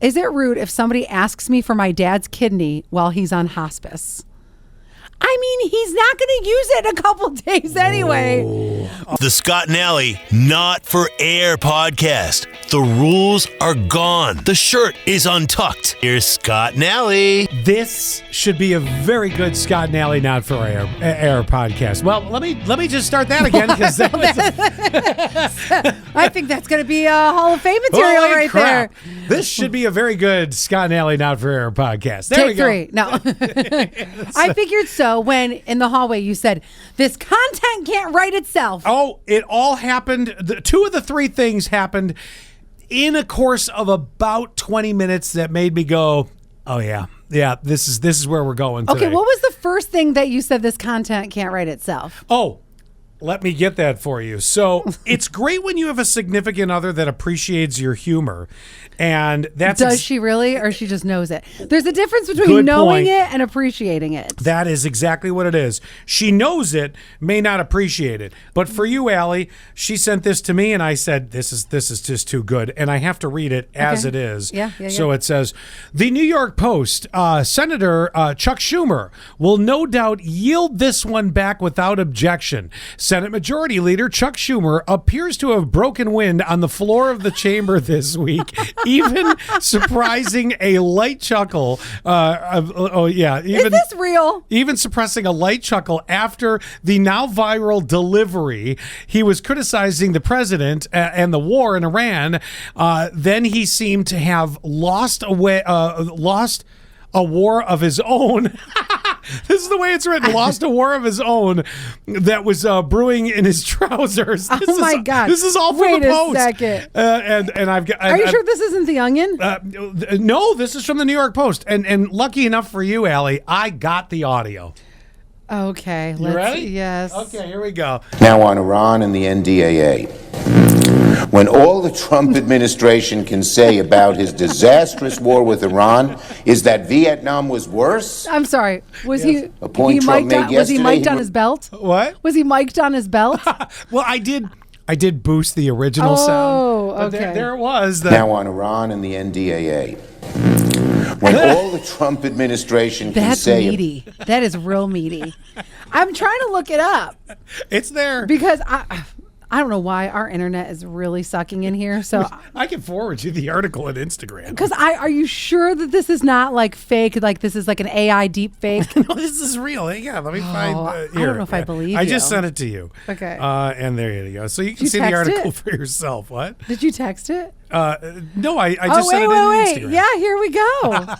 Is it rude if somebody asks me for my dad's kidney while he's on hospice? I mean, he's not going to use it in a couple days anyway. The Scott and Alley Not For Air podcast. The rules are gone. The shirt is untucked. Here's Scott and Alley. This should be a very good Scott and Alley Not For Air podcast. Well, let me just start that again because I think that's going to be Hall of Fame material right there. This should be a very good Scott and Alley Not For Air podcast. There we go. Take 3. No. I figured so when in the hallway you said, this content can't write itself. Oh, it all happened. 2 of the 3 things happened in a course of about 20 minutes that made me go, oh, yeah, this is where we're going today. Okay, what was the first thing that you said this content can't write itself? Oh, let me get that for you. So it's great when you have a significant other that appreciates your humor. And that's Does she really, or she just knows it? There's a difference between knowing it and appreciating it. That is exactly what it is. She knows it, may not appreciate it. But for you, Allie, she sent this to me, and I said, this is just too good. And I have to read it as it is. Yeah. So it says, the New York Post, Senator Chuck Schumer will no doubt yield this one back without objection. Senate Majority Leader Chuck Schumer appears to have broken wind on the floor of the chamber this week, even surprising a light chuckle. Is this real? Even suppressing a light chuckle after the now viral delivery. He was criticizing the president and the war in Iran. Then he seemed to have lost a war of his own. This is the way it's written. Lost a war of his own that was brewing in his trousers. My God! This is all from the Post. Wait a second. And I've got. Are you sure this isn't The Onion? No, this is from the New York Post. And lucky enough for you, Allie, I got the audio. Okay. You ready? Yes. Okay, here we go. Now on Iran and the NDAA. When all the Trump administration can say about his disastrous war with Iran is that Vietnam was worse. I'm sorry. Was he? A point Trump made Was he yesterday, mic'd on his belt? What? Was he mic'd on his belt? Well, I did boost the original sound. Oh, But okay. there it was. Now on Iran and the NDAA. When all the Trump administration can That's say... meaty. That is real meaty. I'm trying to look it up It's there. because I don't know why our internet is really sucking in here. So I can forward you the article on Instagram. because are you sure that this is not like fake? Like this is like an AI deep fake? No, this is real. Yeah, let me find. I Here. don't know if I believe I just you. sent it to you. Okay. And there you go. So you can you see the text article it? for yourself. What? Did you text it? No, I just sent it in Instagram. Yeah, here we go.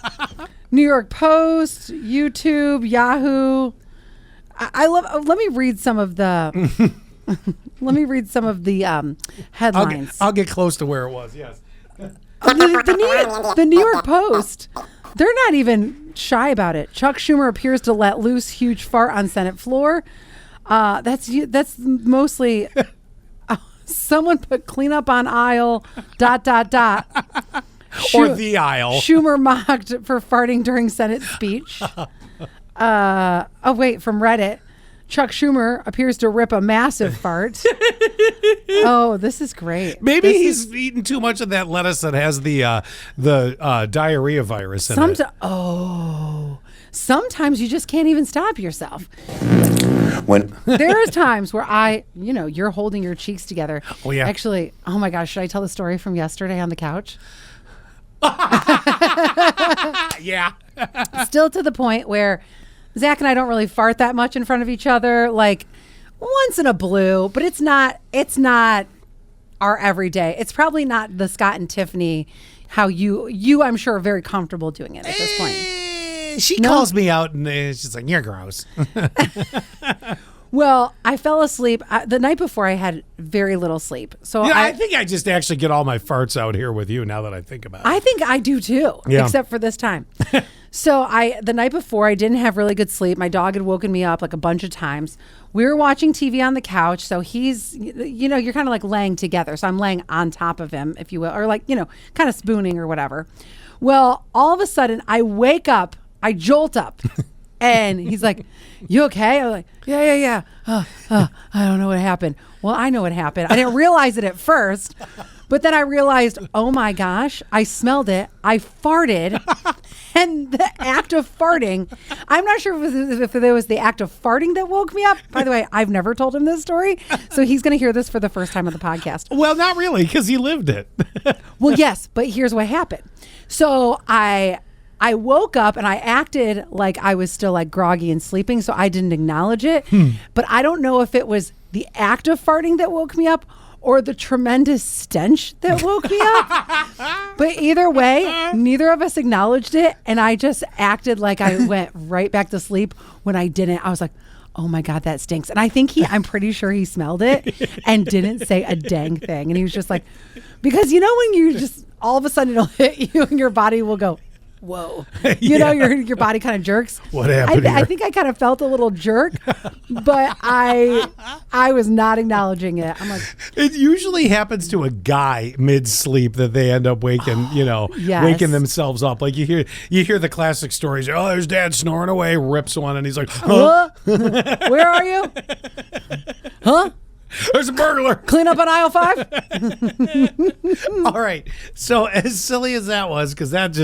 New York Post, YouTube, Yahoo. I love. Let me read some of the. Let me read some of the headlines. I'll get close to where it was. Yes. The New York Post. They're not even shy about it. Chuck Schumer appears to let loose huge fart on Senate floor. That's mostly. Someone put cleanup on aisle. ... Or the aisle. Schumer mocked for farting during Senate speech. From Reddit. Chuck Schumer appears to rip a massive fart. Oh, this is great. Maybe he's eaten too much of that lettuce that has the diarrhea virus in it. Sometimes you just can't even stop yourself. When There's times where you're holding your cheeks together. Oh, yeah. Actually, oh my gosh, should I tell the story from yesterday on the couch? Yeah. Still to the point where Zach and I don't really fart that much in front of each other, like once in a blue, but it's not our everyday. It's probably not the Scott and Tiffany, how you I'm sure are very comfortable doing it at this point. She calls me out and she's like, "You're gross." Well, I fell asleep the night before. I had very little sleep, so I think I just actually get all my farts out here with you now that I think about it. I think I do too, except for this time. So the night before, I didn't have really good sleep. My dog had woken me up like a bunch of times. We were watching TV on the couch. So he's, you're kind of like laying together. So I'm laying on top of him, if you will, or like, kind of spooning or whatever. Well, all of a sudden I wake up, I jolt up and he's like, "You okay?" I'm like, yeah. I don't know what happened. Well, I know what happened. I didn't realize it at first, But then I realized, oh my gosh, I smelled it. I farted. And the act of farting, I'm not sure if it was the act of farting that woke me up. By the way, I've never told him this story. So he's going to hear this for the first time on the podcast. Well, not really, because he lived it. Well, yes, but here's what happened. So I woke up and I acted like I was still like groggy and sleeping, so I didn't acknowledge it. But I don't know if it was the act of farting that woke me up or the tremendous stench that woke me up. But either way, neither of us acknowledged it, and I just acted like I went right back to sleep when I didn't. I was like, oh my God, that stinks. And I think I'm pretty sure he smelled it and didn't say a dang thing. And he was just like, because you know when you just, all of a sudden it'll hit you and your body will go, whoa. You know, your body kind of jerks. What happened I think I kind of felt a little jerk, but I was not acknowledging it. I'm like, it usually happens to a guy mid-sleep that they end up waking, yes. waking themselves up. Like you hear the classic stories. Oh, there's dad snoring away, rips one, and he's like, huh? Where are you? Huh? There's a burglar. Clean up on aisle 5. All right. So as silly as that was, because that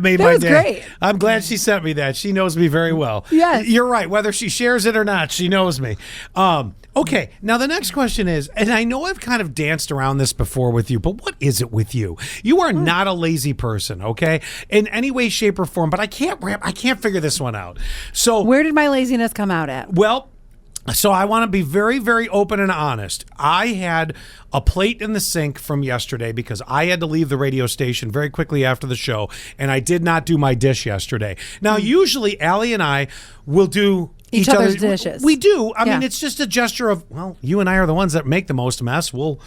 made That my was day. great. I'm glad she sent me that. She knows me very well. Yes. You're right. Whether she shares it or not, she knows me. Okay. Now the next question is, and I know I've kind of danced around this before with you, but what is it with you? You are not a lazy person, okay? In any way, shape, or form. But I can't figure this one out. So Where did my laziness come out at? well, so I want to be very, very open and honest. I had a plate in the sink from yesterday because I had to leave the radio station very quickly after the show, and I did not do my dish yesterday. Now, usually Allie and I will do Each other's dishes. We do. I mean, Yeah. it's just a gesture of, well, you and I are the ones that make the most mess. We'll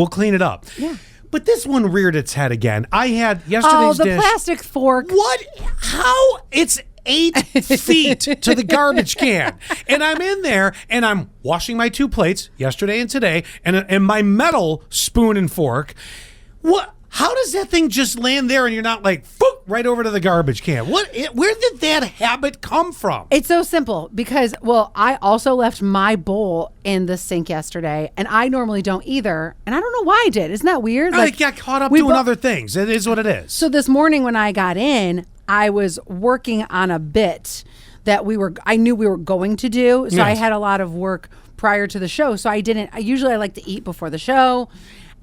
clean it up. Yeah. But this one reared its head again. I had yesterday's the dish. plastic fork. What? How? It's 8 feet to the garbage can. And I'm in there and I'm washing my 2 plates, yesterday and today, and my metal spoon and fork. What? How does that thing just land there and you're not like, foop, right over to the garbage can? Where did that habit come from? It's so simple because, well, I also left my bowl in the sink yesterday, and I normally don't either. And I don't know why I did. Isn't that weird? I got caught up doing other things. It is what it is. So this morning when I got in, I was working on a bit that I knew we were going to do. So Yes. I had a lot of work prior to the show. So I usually like to eat before the show.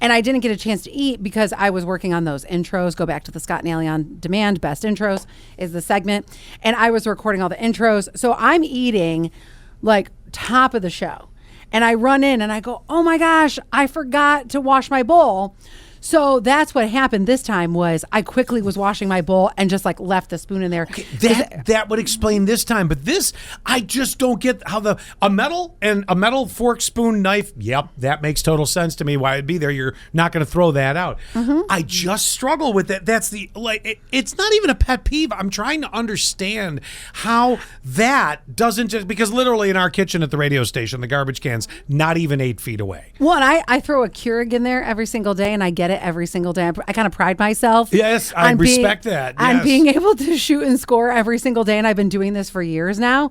And I didn't get a chance to eat because I was working on those intros. Go back to the Scott and Allie on Demand. Best Intros is the segment. And I was recording all the intros. So I'm eating like top of the show. And I run in and I go, oh my gosh, I forgot to wash my bowl. So that's what happened this time was I quickly was washing my bowl and just like left the spoon in there. Okay, that would explain this time, but this I just don't get how a metal fork, spoon, knife. Yep, that makes total sense to me. Why it'd be there? You're not going to throw that out. Mm-hmm. I just struggle with it. That's it's not even a pet peeve. I'm trying to understand how that doesn't just because literally in our kitchen at the radio station, the garbage can's not even 8 feet away. Well, and I throw a Keurig in there every single day, and I get it every single day. I kind of pride myself. Yes, I respect that. On Yes. being able to shoot and score every single day, and I've been doing this for years now.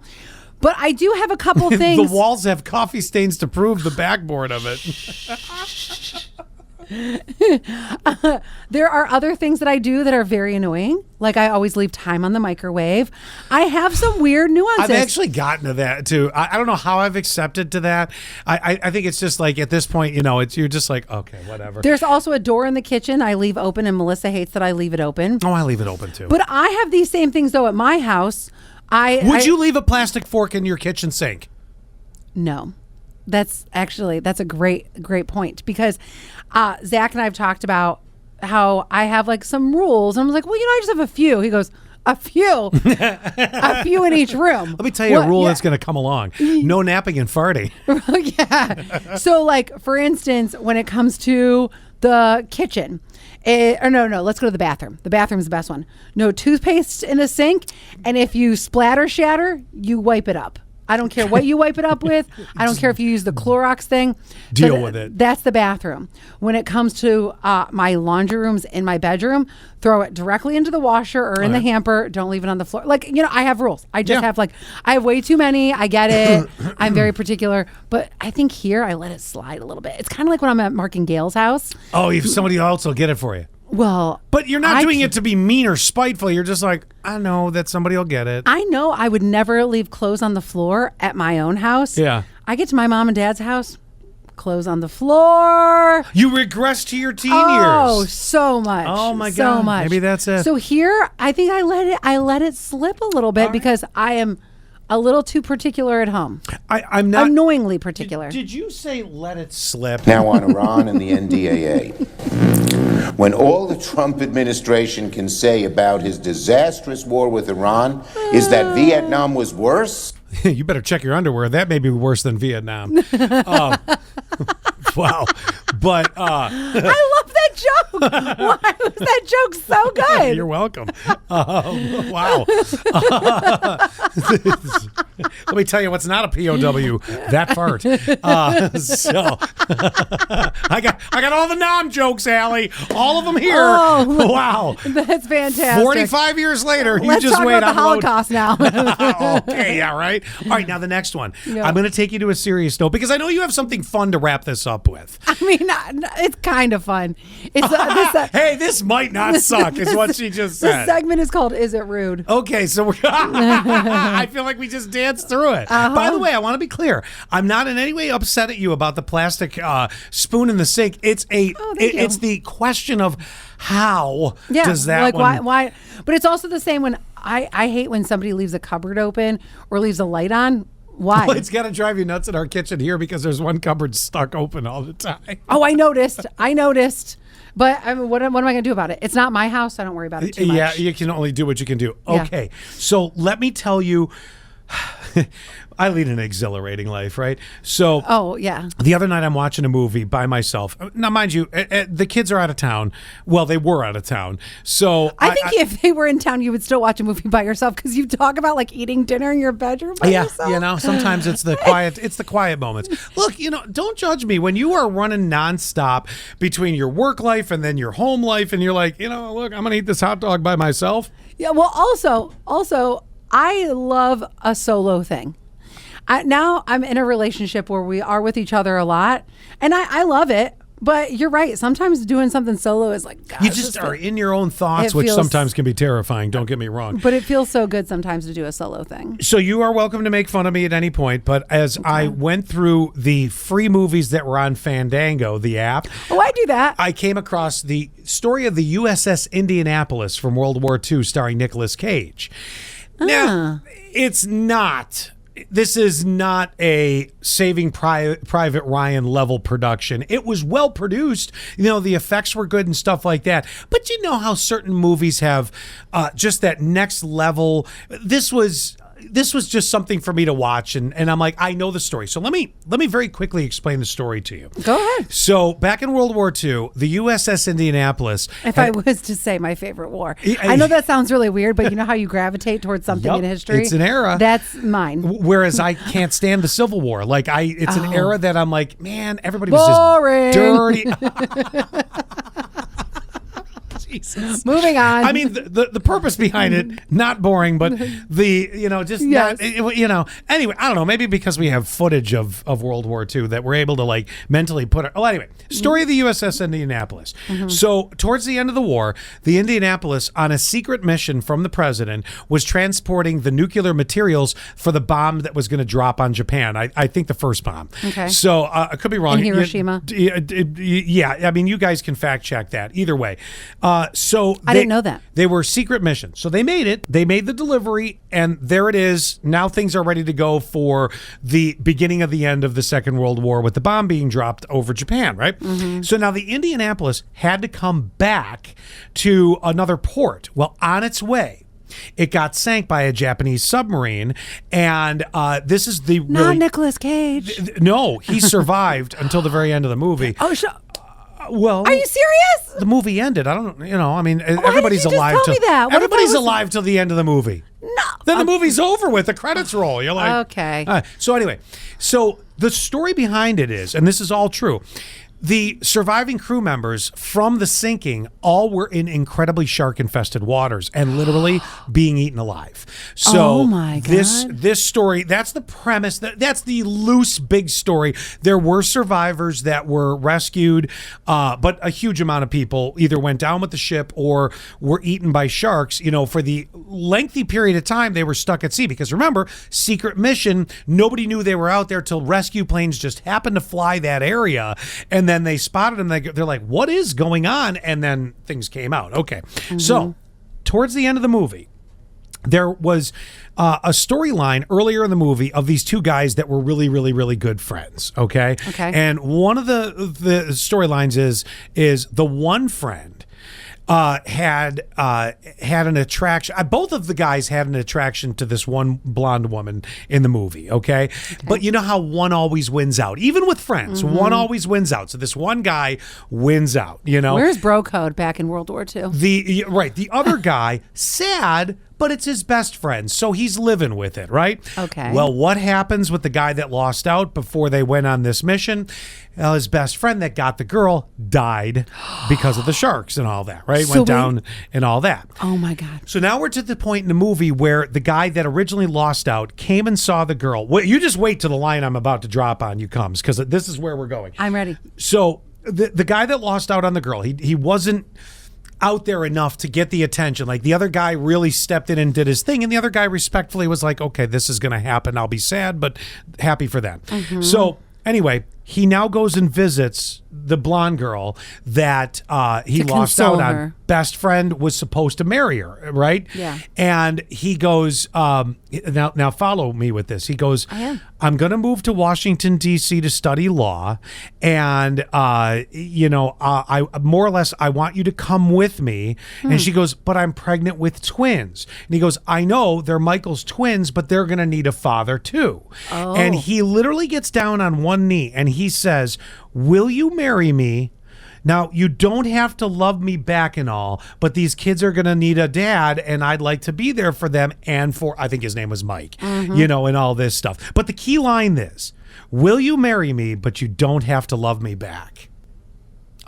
But I do have a couple things. The walls have coffee stains to prove the backboard of it. There are other things that I do that are very annoying. Like I always leave time on the microwave. I have some weird nuances. I've actually gotten to that too. I don't know how I've accepted to that. I think it's just like at this point, you're just like, okay, whatever. There's also a door in the kitchen I leave open, and Melissa hates that I leave it open. Oh, I leave it open too. But I have these same things though at my house. Would you leave a plastic fork in your kitchen sink? No. That's a great point because Zach and I have talked about how I have like some rules. And I'm like, well, I just have a few. He goes, a few? A few in each room. Let me tell you a rule that's going to come along. No napping and farting. Yeah. So like, for instance, when it comes to the kitchen, no, let's go to the bathroom. The bathroom's the best one. No toothpaste in the sink. And if you splatter shatter, you wipe it up. I don't care what you wipe it up with. I don't care if you use the Clorox thing. Deal with it. That's the bathroom. When it comes to my laundry rooms in my bedroom, throw it directly into the washer or in the hamper. Don't leave it on the floor. Like, I have rules. I just have I have way too many. I get it. I'm very particular. But I think here I let it slide a little bit. It's kind of like when I'm at Mark and Gail's house. Oh, if somebody else will get it for you. Well, but you're not doing it to be mean or spiteful. You're just like, I know that somebody will get it. I know I would never leave clothes on the floor at my own house. Yeah. I get to my mom and dad's house, clothes on the floor. You regress to your teen Oh, years. so much. Oh my so God. much. Maybe that's it. So here, I think I let it slip a little bit because I am a little too particular at home. I'm not annoyingly particular. Did you say let it slip? Now on Iran and the NDAA. When all the Trump administration can say about his disastrous war with Iran is that Vietnam was worse? You better check your underwear. That may be worse than Vietnam. Wow. But I love that joke. Why was that joke so good? You're welcome. Wow. Let me tell you what's not a POW. That fart. So I got all the nom jokes, Allie. All of them here. Oh, wow. That's fantastic. 45 years later, Let's you just talk wait. about the Holocaust now. Okay, yeah, right. All right, now the next one. Yeah. I'm going to take you to a serious note because I know you have something fun to wrap this up with. I mean, it's kind of fun. It's Hey, this might not suck, is what she just said. This segment is called "Is It Rude?" Okay, so I feel like we just danced through it. By the way, I want to be clear. I'm not in any way upset at you about the plastic spoon in the sink. It's it's the question of how does that like one... why? But it's also the same when I hate when somebody leaves a cupboard open or leaves a light on. Why? Well, it's got to drive you nuts in our kitchen here because there's one cupboard stuck open all the time. Oh, I noticed. But I mean, what am I going to do about it? It's not my house. So I don't worry about it too much. Yeah, you can only do what you can do. Yeah. Okay, so let me tell you, I lead an exhilarating life, right? So, oh yeah. The other night I'm watching a movie by myself. Now, mind you, the kids are out of town. Well, they were out of town. So I think if they were in town, you would still watch a movie by yourself because you talk about like eating dinner in your bedroom by yourself. Sometimes it's the quiet. It's the quiet moments. Look, don't judge me when you are running nonstop between your work life and then your home life, and you're like, look, I'm gonna eat this hot dog by myself. Yeah. Well, also, I love a solo thing. Now I'm in a relationship where we are with each other a lot, and I love it. But you're right. Sometimes doing something solo is like, God, you just are in your own thoughts, which sometimes can be terrifying. Don't get me wrong. But it feels so good sometimes to do a solo thing. So you are welcome to make fun of me at any point. But as I went through the free movies that were on Fandango, the app. Oh, I do that. I came across the story of the USS Indianapolis from World War II starring Nicolas Cage. Now, this is not a Saving Private Ryan level production. It was well produced. The effects were good and stuff like that. But you know how certain movies have just that next level. This was just something for me to watch, and I'm like, I know the story. So let me very quickly explain the story to you. Go ahead. So back in World War II, the USS Indianapolis. If I was to say my favorite war, I know that sounds really weird, but you know how you gravitate towards something in history? It's an era. That's mine. Whereas I can't stand the Civil War. Like it's an era that I'm like, man, everybody was boring. Just dirty. Jesus. Moving on. I mean, the purpose behind it, not boring, but anyway, I don't know, maybe because we have footage of World War II that we're able to like mentally put it. Oh, anyway, story of the USS Indianapolis. So towards the end of the war, the Indianapolis, on a secret mission from the president, was transporting the nuclear materials for the bomb that was going to drop on Japan. I think the first bomb. Okay. So I could be wrong. In Hiroshima. Yeah, I mean, you guys can fact check that. Either way. So I didn't know that. They were secret missions. So they made it. They made the delivery, and there it is. Now things are ready to go for the beginning of the end of the Second World War with the bomb being dropped over Japan, right? So now the Indianapolis had to come back to another port. Well, on its way, it got sank by a Japanese submarine, and this is the Not Nicolas Cage. No, he survived until the very end of the movie. Oh, well, are you serious? The movie ended. I don't, I mean, Why everybody's did you alive. Just tell me that? Everybody's alive till the end of the movie. No. Then the movie's over with. The credits roll. You're like, okay. So anyway, so the story behind it is, and this is all true, the surviving crew members from the sinking all were in incredibly shark-infested waters and literally being eaten alive. So oh my God. This story, that's the premise. That's the loose big story. There were survivors that were rescued, but a huge amount of people either went down with the ship or were eaten by sharks. You know, for the lengthy period of time they were stuck at sea. Because remember, secret mission, nobody knew they were out there till rescue planes just happened to fly that area, and then they spotted them. They're like, what is going on? And then things came out. Okay. So towards the end of the movie, there was a storyline earlier in the movie of these two guys that were really, really, really good friends. Okay. And one of the storylines is the one friend had an attraction. Both of the guys had an attraction to this one blonde woman in the movie. Okay. But you know how one always wins out, even with friends. One always wins out. So this one guy wins out. You know, where's bro code back in World War II? The other guy, sad, but it's his best friend, so he's living with it, right? Okay. Well, what happens with the guy that lost out before they went on this mission? Well, his best friend that got the girl died because of the sharks and all that, right? Went down and all that. Oh, my God. So now we're to the point in the movie where the guy that originally lost out came and saw the girl. Well, you just wait till the line I'm about to drop on you comes, because this is where we're going. I'm ready. So the guy that lost out on the girl, he wasn't out there enough to get the attention. Like, the other guy really stepped in and did his thing, and the other guy respectfully was like, okay, this is going to happen. I'll be sad, but happy for them. So anyway, he now goes and visits the blonde girl that he lost out on. Best friend was supposed to marry her, right? Yeah. And he goes, now follow me with this. He goes, I'm going to move to Washington, D.C. to study law. And, I more or less, I want you to come with me. And she goes, but I'm pregnant with twins. And he goes, I know they're Michael's twins, but they're going to need a father too. Oh. And he literally gets down on one knee and he says, will you marry me? Now, you don't have to love me back and all, but these kids are going to need a dad, and I'd like to be there for them and for, I think his name was Mike, and all this stuff. But the key line is, will you marry me, but you don't have to love me back?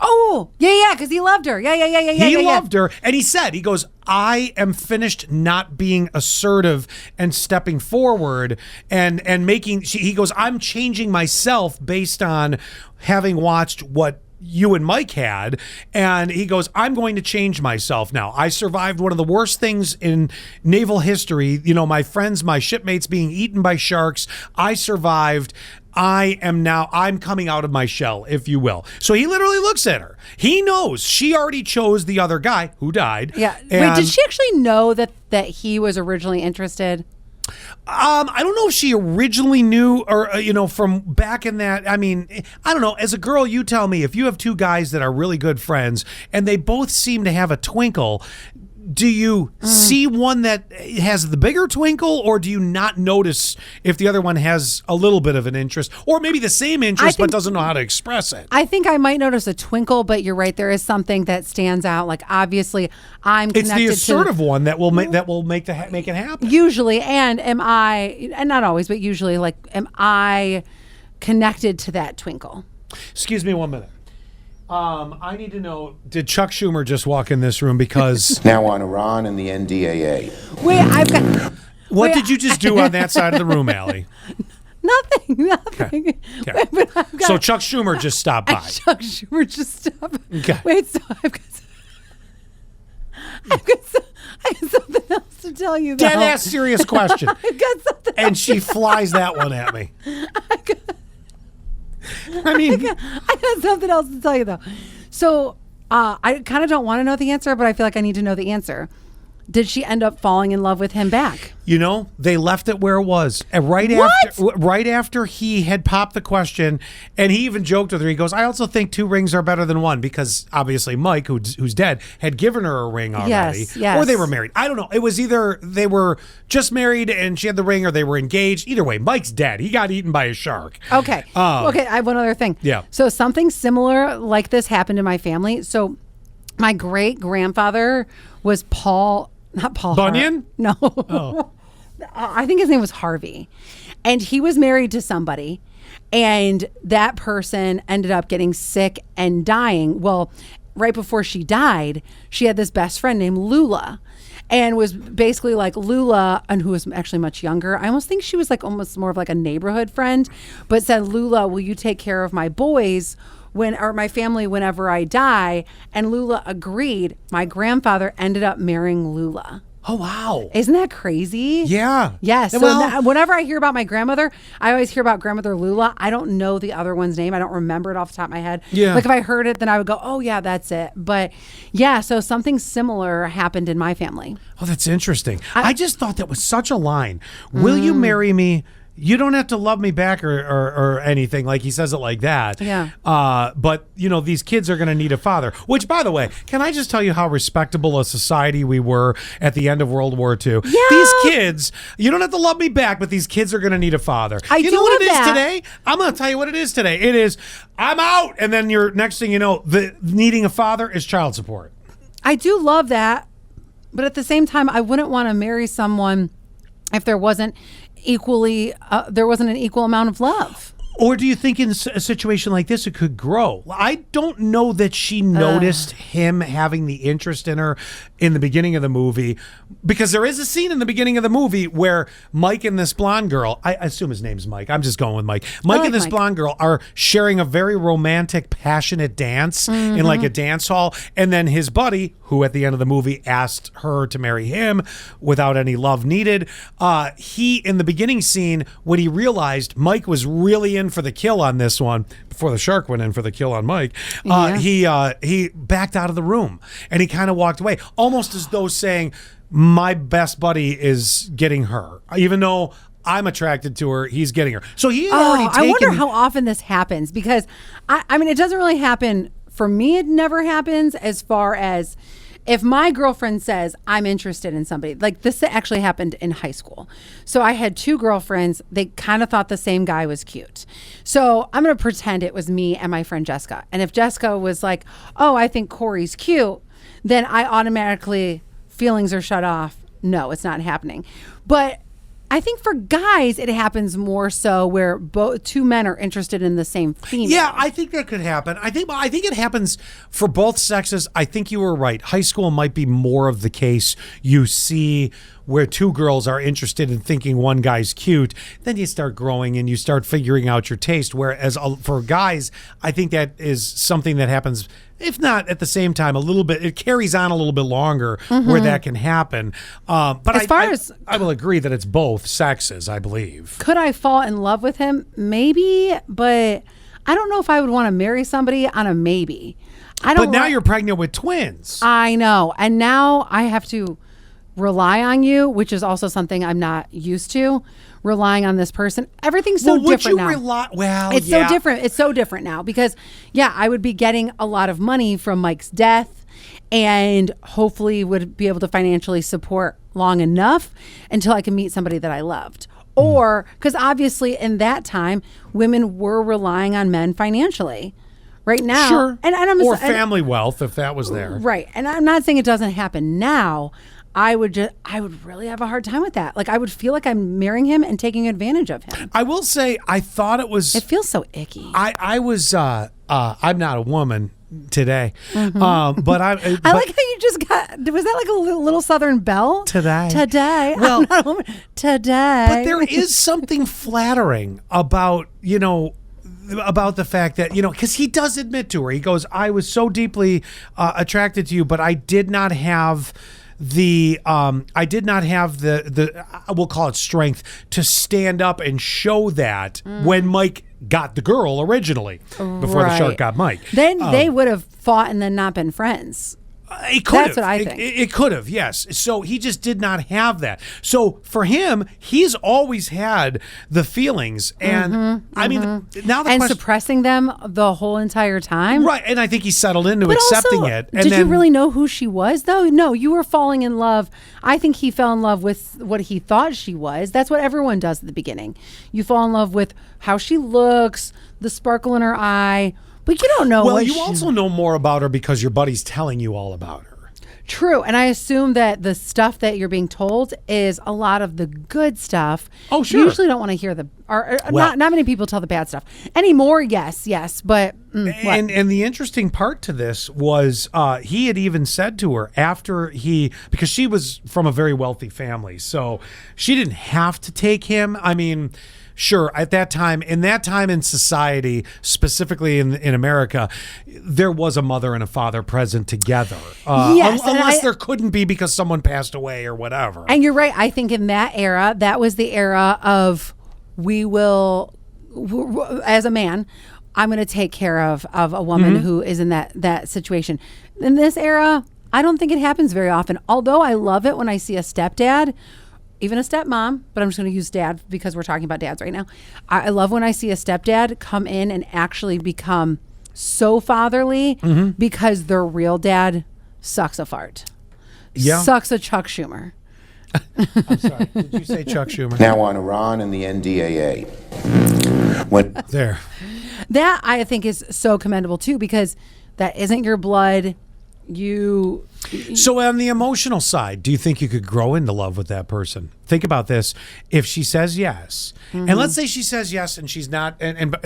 Oh, yeah, because he loved her. Yeah. He loved her, and he goes, I am finished not being assertive and stepping forward and making, he goes, I'm changing myself based on having watched what you and Mike had, and he goes, I'm going to change myself now. I survived one of the worst things in naval history. You know, my friends, my shipmates being eaten by sharks. I survived. I'm coming out of my shell, if you will. So he literally looks at her. He knows she already chose the other guy who died. Yeah. Wait, did she actually know that he was originally interested? I don't know if she originally knew or, from back in that. I mean, I don't know. As a girl, you tell me, if you have two guys that are really good friends and they both seem to have a twinkle, do you see one that has the bigger twinkle, or do you not notice if the other one has a little bit of an interest, or maybe the same interest but doesn't know how to express it? I think I might notice a twinkle, but you're right. There is something that stands out. Like, obviously, I'm connected to... It's the assertive one that will make it happen. Usually, and not always, but usually, like, am I connected to that twinkle? Excuse me 1 minute. I need to know, did Chuck Schumer just walk in this room? Because now on Iran and the NDAA. Wait, I've got... What did you just do on that side of the room, Allie? Nothing. Okay. So Chuck Schumer just stopped by. Chuck Schumer just stopped. Okay. Wait, so I've got something else to tell you, though. Dead ass serious question. I've got something and she flies that one at me. I got something else to tell you, though. So I kind of don't want to know the answer, but I feel like I need to know the answer. Did she end up falling in love with him back? You know, they left it where it was. And right after he had popped the question, and he even joked with her, he goes, I also think 2 rings are better than 1, because obviously Mike, who's dead, had given her a ring already. Yes. Or they were married. I don't know. It was either they were just married and she had the ring, or they were engaged. Either way, Mike's dead. He got eaten by a shark. Okay. Okay, I have one other thing. Yeah. So something similar like this happened in my family. So my great-grandfather was not Paul Bunyan? Hart. No. Oh. I think his name was Harvey, and he was married to somebody, and that person ended up getting sick and dying. Well, right before she died, she had this best friend named Lula, and was basically like Lula, and who was actually much younger. I almost think she was like almost more of like a neighborhood friend, but said, Lula, will you take care of my boys or my family whenever I die? And Lula agreed. My grandfather ended up marrying Lula. Oh, wow. Isn't that crazy? Yeah. Yes. So Well, whenever I hear about my grandmother, I always hear about grandmother Lula. I don't know the other one's name. I don't remember it off the top of my head. Yeah. Like if I heard it, then I would go, oh yeah, that's it. But yeah, so something similar happened in my family. oh, that's interesting. I just thought that was such a line. Will you marry me? You don't have to love me back or anything. Like he says it like that. Yeah. But, these kids are going to need a father. Which, by the way, can I just tell you how respectable a society we were at the end of World War II? Yeah. These kids, you don't have to love me back, but these kids are going to need a father. You know what it is love that. today? I'm going to tell you what it is today. It is, I'm out. And then next thing you know, the needing a father is child support. I do love that. But at the same time, I wouldn't want to marry someone if there wasn't an equal amount of love. Or do you think in a situation like this, it could grow? I don't know that she noticed him having the interest in her in the beginning of the movie, because there is a scene in the beginning of the movie where Mike and this blonde girl, I assume his name's Mike. I'm just going with Mike. Mike and this blonde girl are sharing a very romantic, passionate dance in like a dance hall. And then his buddy, who at the end of the movie asked her to marry him without any love needed, he, in the beginning scene, when he realized Mike was really in for the kill on this one, before the shark went in for the kill on Mike, he backed out of the room and he kind of walked away, almost as though saying, my best buddy is getting her, even though I'm attracted to her, he's getting her. So he had already taken... I wonder how often this happens, because I mean, it doesn't really happen for me. It never happens as far as if my girlfriend says I'm interested in somebody. Like this actually happened in high school. So I had two girlfriends. They kind of thought the same guy was cute. So I'm going to pretend it was me and my friend Jessica. And if Jessica was like, oh, I think Corey's cute, then I automatically, feelings are shut off. No, it's not happening. But I think for guys, it happens more so where two men are interested in the same female. Yeah, I think that could happen. I think it happens for both sexes. I think you were right. High school might be more of the case you see where two girls are interested in thinking one guy's cute. Then you start growing and you start figuring out your taste. Whereas for guys, I think that is something that happens, if not at the same time, a little bit. It carries on a little bit longer where that can happen. But I will agree that it's both sexes, I believe. Could I fall in love with him? Maybe, but I don't know if I would want to marry somebody on a maybe. But now you're pregnant with twins. I know. And now I have to rely on you, which is also something I'm not used to, relying on this person. Everything's so different now. It's so different. It's so different now because, I would be getting a lot of money from Mike's death and hopefully would be able to financially support long enough until I can meet somebody that I loved. Or, because obviously in that time, women were relying on men financially. Right now, sure, or family wealth if that was there. Right, and I'm not saying it doesn't happen now. I would really have a hard time with that. Like I would feel like I'm marrying him and taking advantage of him. I will say I thought it was. It feels so icky. I was. I'm not a woman today, but I like how you just got. Was that like a little Southern belle today? Well, I'm not a woman today. But there is something flattering about about the fact that, because he does admit to her, he goes, I was so deeply attracted to you, but I did not have the we'll call it strength to stand up and show that when Mike got the girl originally before the shark got Mike. Then they would have fought and then not been friends. It could That's what I think. It could have, yes. So he just did not have that. So for him, he's always had the feelings, and I mean, now the question, suppressing them the whole entire time, right? And I think he settled into accepting also, it. And did you really know who she was, though? No, you were falling in love. I think he fell in love with what he thought she was. That's what everyone does at the beginning. You fall in love with how she looks, the sparkle in her eye. But you don't know. Well, you also know more about her because your buddy's telling you all about her. True. And I assume that the stuff that you're being told is a lot of the good stuff. Oh, sure. You usually don't want to hear not many people tell the bad stuff. Anymore, yes. But what? And the interesting part to this was he had even said to her because she was from a very wealthy family, so she didn't have to take him. I mean, sure, in that time in society, specifically in America, there was a mother and a father present together. Yes, unless there couldn't be because someone passed away or whatever. And you're right. I think in that era, that was the era of as a man, I'm going to take care of a woman who is in that situation. In this era, I don't think it happens very often. Although I love it when I see a stepdad, even a stepmom, but I'm just going to use dad because we're talking about dads right now. I love when I see a stepdad come in and actually become so fatherly because their real dad sucks a fart. Yeah. Sucks a Chuck Schumer. I'm sorry. Did you say Chuck Schumer? Now on Iran and the NDAA. There. That I think is so commendable too, because that isn't your blood. So on the emotional side, do you think you could grow into love with that person? Think about this. If she says yes, and let's say she says yes and she's not, and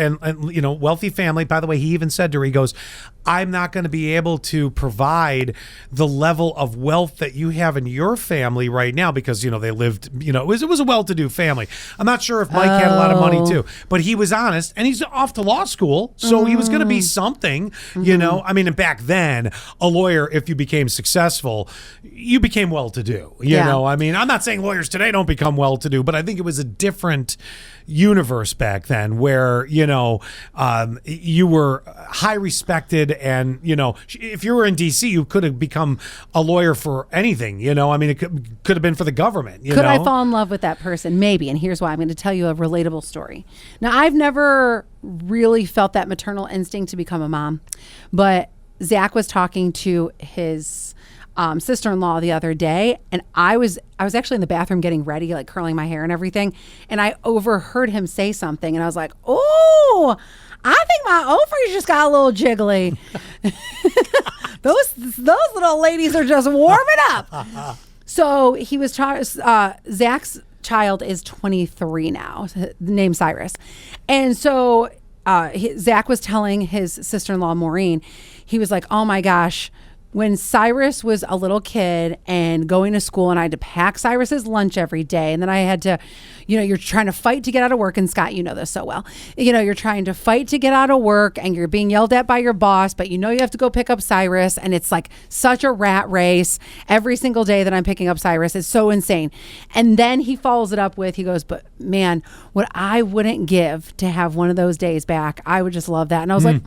wealthy family, by the way, he even said to her, he goes, I'm not going to be able to provide the level of wealth that you have in your family right now because, they lived, it was a well-to-do family. I'm not sure if Mike had a lot of money too, but he was honest and he's off to law school. So he was going to be something, I mean, and back then a lawyer, if you became successful, you became well-to-do, know, I mean, I'm not saying lawyers today don't become well-to-do, but I think it was a different universe back then where, you were high respected and, if you were in DC, you could have become a lawyer for anything, I mean, it could have been for the government. Could I fall in love with that person? Maybe. And here's why. I'm going to tell you a relatable story. Now, I've never really felt that maternal instinct to become a mom, but Zach was talking to his sister-in-law the other day, and I was actually in the bathroom getting ready, like curling my hair and everything, and I overheard him say something, and I was like, "Oh, I think my ovaries just got a little jiggly." those little ladies are just warming up. So he was Zach's child is 23 now, named Cyrus, and so Zach was telling his sister-in-law Maureen, he was like, "Oh my gosh." When Cyrus was a little kid and going to school and I had to pack Cyrus's lunch every day, and then I had to, you're trying to fight to get out of work, and Scott, you know this so well, you're trying to fight to get out of work and you're being yelled at by your boss, but you have to go pick up Cyrus, and it's like such a rat race every single day that I'm picking up Cyrus. It's so insane. And then he follows it up with, he goes, "But man, what I wouldn't give to have one of those days back, I would just love that." And I was like,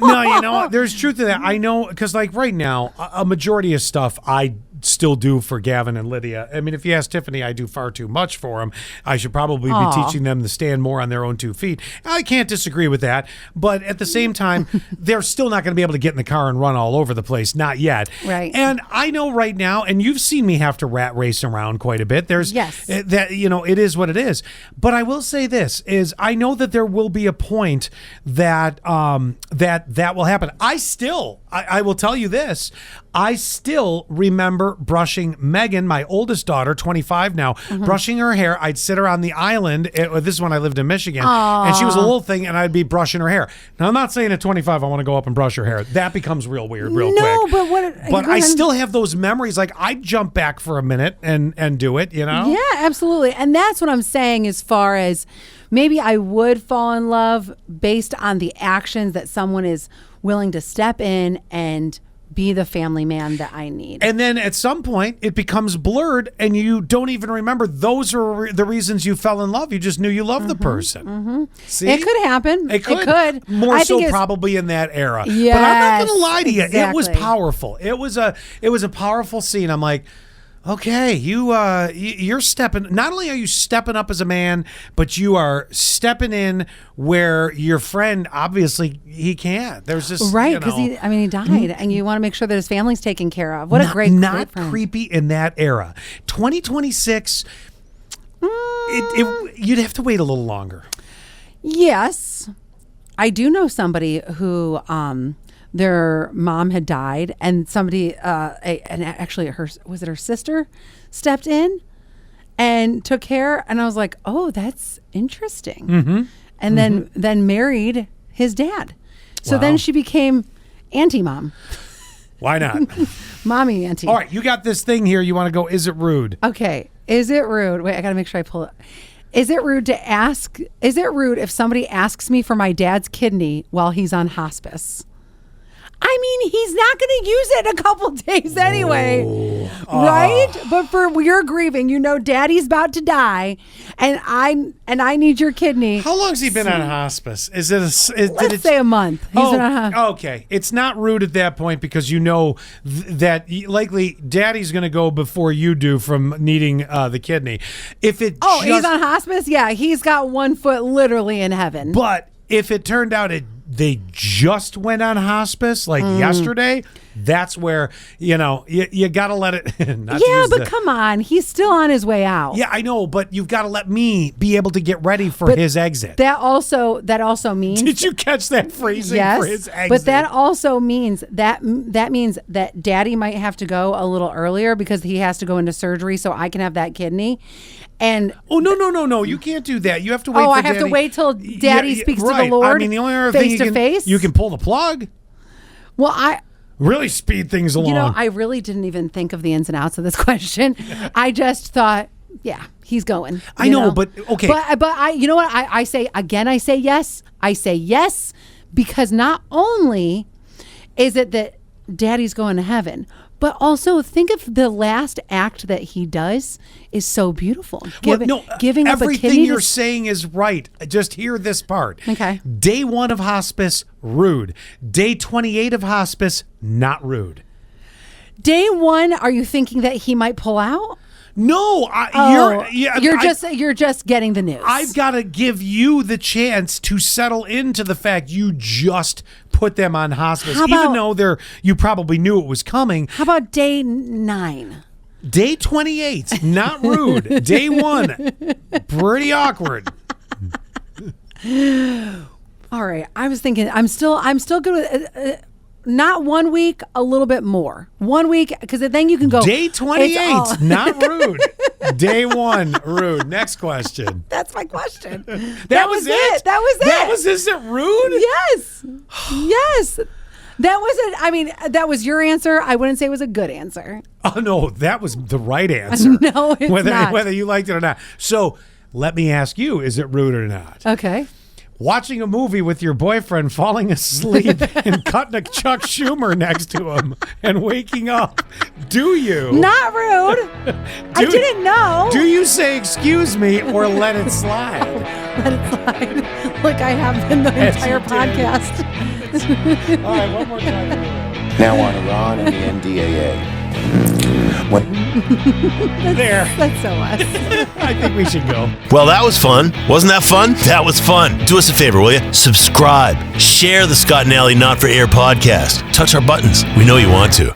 no, there's truth to that. I know, because like right now, a majority of stuff I still do for Gavin and Lydia. I mean, if you ask Tiffany, I do far too much for them. I should probably be teaching them to stand more on their own 2 feet. I can't disagree with that. But at the same time, they're still not going to be able to get in the car and run all over the place. Not yet. Right. And I know right now, and you've seen me have to rat race around quite a bit. There's that, it is what it is. But I will say this is I know that there will be a point that that will happen. I will tell you this. I still remember brushing Megan, my oldest daughter, 25 now, brushing her hair. I'd sit her on the island. This is when I lived in Michigan. Aww. And she was a little thing, and I'd be brushing her hair. Now, I'm not saying at 25 I want to go up and brush her hair. That becomes real weird real quick. No, but I still have those memories. Like, I'd jump back for a minute and do it, Yeah, absolutely. And that's what I'm saying as far as maybe I would fall in love based on the actions that someone is willing to step in and be the family man that I need. And then at some point it becomes blurred and you don't even remember those are the reasons you fell in love. You just knew you loved the person. See? It could happen. It could. More so probably in that era. Yes, but I'm not going to lie to you. Exactly. It was powerful. It was a powerful scene. I'm like, okay, you're stepping. Not only are you stepping up as a man, but you are stepping in where your friend obviously he can't. There's just right because he died, and you want to make sure that his family's taken care of. What a great not friend. Creepy in that era. 2026. You'd have to wait a little longer. Yes, I do know somebody who their mom had died, and somebody, and actually her sister, stepped in and took care. And I was like, oh, that's interesting. Mm-hmm. And then married his dad. So then she became auntie mom. Why not? Mommy auntie. All right, you got this thing here. You want to go, is it rude? Okay. Is it rude? Wait, I got to make sure I pull it. Is it rude if somebody asks me for my dad's kidney while he's on hospice? I mean, he's not going to use it in a couple days anyway, right? But for you're grieving, daddy's about to die, and I need your kidney. How long's he been on hospice? Is it? Let's say a month. He's been on okay. It's not rude at that point because that likely daddy's going to go before you do from needing the kidney. If it he's on hospice, yeah, he's got one foot literally in heaven. But if it turned out they just went on hospice yesterday, that's where you got to let it. But come on, he's still on his way out. Yeah, I know, but you've got to let me be able to get ready for his exit. That also means. Did you catch that phrasing? Yes, for his exit? But that also means that means that daddy might have to go a little earlier because he has to go into surgery so I can have that kidney. And no, you can't do that. You have to wait. I have to wait till daddy speaks to the Lord. I mean, the only other face thing to face. You can pull the plug. Well, I really speed things along. I really didn't even think of the ins and outs of this question. I just thought, yeah, he's going. I know, but okay. But I, you know what? I say again. I say yes. I say yes because not only is it that daddy's going to heaven, but also think of the last act that he does is so beautiful. Giving up a kidney. Everything you're saying is right. Just hear this part. Okay. Day 1 of hospice, rude. Day 28 of hospice, not rude. Day 1, are you thinking that he might pull out? No, you're just getting the news. I've got to give you the chance to settle into the fact you just put them on hospice, even though you probably knew it was coming. How about day 9? Day 28, not rude. Day 1, pretty awkward. All right, I was thinking I'm still good with. Not 1 week, a little bit more. 1 week, because then you can go. Day 28, not rude. Day 1, rude. Next question. That's my question. That was it? That was it. That was, is it rude? Yes. Yes. That was it. I mean, that was your answer. I wouldn't say it was a good answer. Oh, no, that was the right answer. No, it's not. Whether you liked it or not. So let me ask you, is it rude or not? Okay. Watching a movie with your boyfriend falling asleep and cutting a Chuck Schumer next to him and waking up. Do you? Not rude. I didn't know. Do you say, excuse me, or let it slide? Let it slide. Like I have been the entire podcast. All right, one more time. Now on Iran and the NDAA. That's so us. I think we should go. Well, that was fun. Wasn't that fun? That was fun. Do us a favor, will you? Subscribe. Share the Scott and Alley Not for Air podcast. Touch our buttons. We know you want to.